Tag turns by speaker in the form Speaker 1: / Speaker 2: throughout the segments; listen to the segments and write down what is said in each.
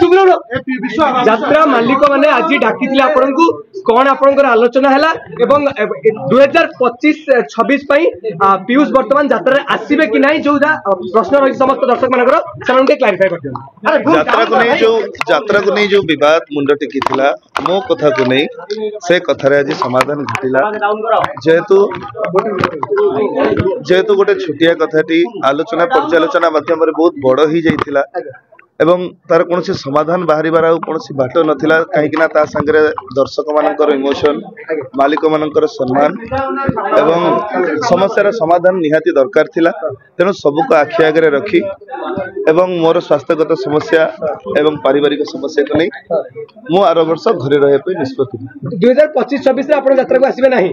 Speaker 1: यात्रा मालिक मैंने आज डाकी आपण को कौन आपंकर आलोचना है 2025-26 पीयूष वर्तमान यात्रा आसवे कि नहीं जो प्रश्न रही समस्त दर्शक मान क्लारिफाई कर
Speaker 2: यात्रा को नहीं जो विवाद मुंड टेकी मो कथा को नहीं से कथार आज समाधान घटिला जेहेतु गोटे छोटिया कथाटी आलोचना पर्यालोचना माध्यम बहुत बड़ ही जाइथिला एवं तार कौन समाधान बाहर कौन बाट नाला कहीं सांगे दर्शक मानकर इमोशन मालिक मानकर सम्मान एवं समस्यार समाधान निहाती दरकार थिला तेणु सबको आखि आगे रखी एवं मोर स्वास्थ्यगत समस्या एवं पारिवारिक समस्या को नहीं मु आर वर्ष घरे रहे निष्पत्ति
Speaker 1: 2025-26 यात्रा को आसवे नहीं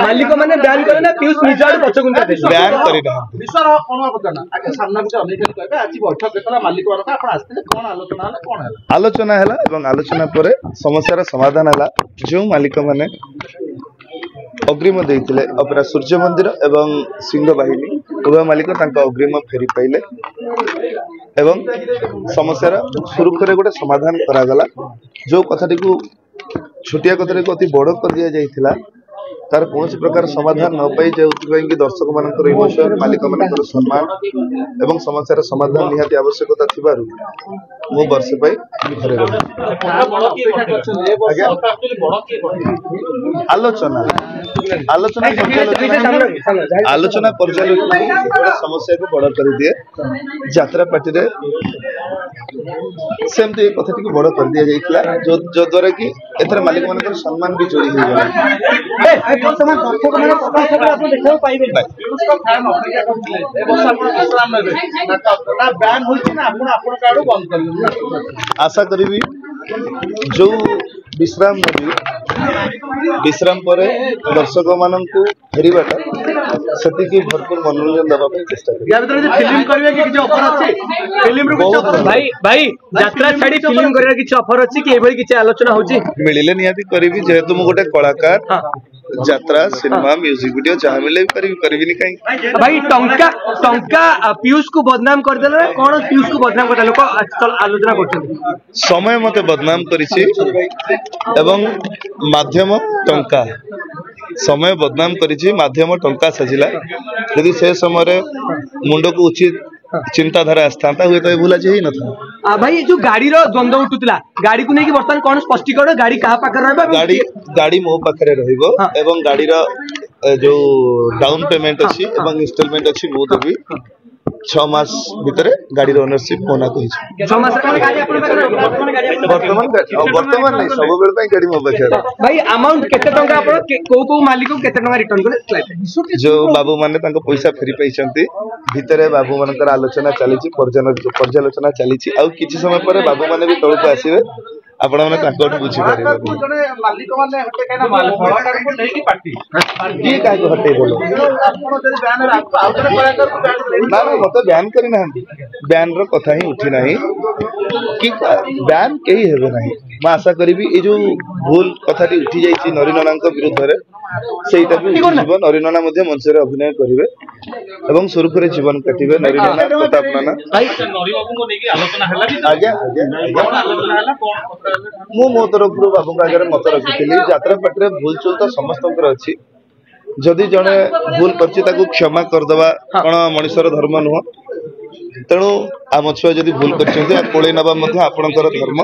Speaker 1: मालिक मैंने बैन करे ना पीयूष निज आड़ पछगुंटा दे
Speaker 2: बैन करि ना
Speaker 3: विषय कोन बतना आके सामना के अनेक कहबे आज बैठक मालिक वाला आपण आस्ते कोन आलोचना हला कोन हला
Speaker 2: आलोचना हला एवं आलोचना परे समस्यार समाधान हला जो मालिक माने अग्रिम देइतिले अपरा सूर्य मंदिर एवं सिंह बाहिनी उभय मालिक तांका अग्रिम फेरी पाइले एवं समस्यार सुरुखुरे गोटे समाधान करा गला जो कथाटी को छोटिया कथाटी को अति बड़ कर दिया जाइथिला तार कौन प्रकार समाधान न पाई जो दर्शक मानकर इमोशन मालिक मानकर सम्मान एवं समस्यार समाधान निहाती आवश्यकता थिबारु मो वर्ष पाई घरे आलोचना आलोचना आलोचना पर्यालोचना समस्या को बड़ कर दिए यात्रा पार्टी रे सेमती कथाटी को बड़ कर दिया जाइथिला जो द्वारा कि एथर मालिक मानकर सम्मान भी जोड़ी हो गला आशा करी जो विश्राम नदी विश्राम पर दर्शक मान फेरवाटा से भरपूर मनोरंजन देवाई चेष्टा कर मिले निहाती करी जेहेतु मु गोटे कलाकार यात्रा सिनेमा म्यूजिक वीडियो जहाँ मिले करी कहीं
Speaker 1: भाई टंका पीयूष को बदनाम कर देला कौन पीयूष को बदनाम करता लोक आजकल आलोचना करछन
Speaker 2: समय मते बदनाम करिछि एवं माध्यम टंका समय बदनाम करिछि माध्यम टंका सजिला यदि से समय मुंड को उचित चिंताधारा आस्था हुए तो भूला ही न था
Speaker 1: भाई जो गाड़ी द्वंद्व उठुला गाड़ी को नहीं बर्तमान कौन स्पष्टीकरण गाड़ी क्या पाखे
Speaker 2: गाड़ी मो पाखे रहिबो एवं गाड़ी जो डाउन पेमेंट अच्छी एवं इंस्टॉलमेंट अच्छी मो देबी 6 मास भीतर गाड़ी ओनरशिप होना कहि
Speaker 1: 6 मास
Speaker 2: वर्तमान नहीं सब बेल पे गाड़ी मो पाखे
Speaker 1: भाई अमाउंट केते टंका आपण को मालिक को केते टंका रिटर्न करे
Speaker 2: जो बाबू माने तांको पैसा फेरी पैछंती भीतर बाबू मानकर आलोचना चली पर्यालोचना चली आ किछि समय पर बाबू माने भी तळको आसीबे आपण माने तांकोट बुझी पारे
Speaker 3: मालिक माने हटे काना माल फळाकार को नहीं की पार्टी
Speaker 2: की काय को हटे बोलो
Speaker 3: आपण जदी बैन आउटर कलाकार को बैन
Speaker 2: ना मते बैन करी ना बैन रो कथा ही उठी नाही कि बैन केही हेबे नाही मैं आशा करी ए जो भूल कथाटी उठी जाइछि नरीननांक विरुद्ध रे सेटा भी जीवन नरीनना मध्ये मंच रे अभिनय करिवे एवं सुरुखुरे जीवन काटिवे नरीनना प्रतापनाना
Speaker 3: भाई नरी बाबू को नेकी आलोचना हला भी
Speaker 2: आज्ञा
Speaker 3: कोन आलोचना हला कोन
Speaker 2: मु मो तरफ बाबू आगे मत रखी यात्रा पार्टी भूल चूल तो समस्त अच्छी जदि जड़े भूल कर क्षमा करदे कौन मनुष्यर धर्म नुह तेणु आम छुआ जदि भूल कर कोड़े नवा आपणकर धर्म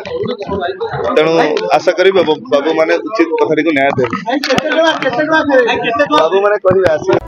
Speaker 2: तेणु आशा करी बाबू माने उचित कथा को न्याय दे बाबू माने कहिबे आसी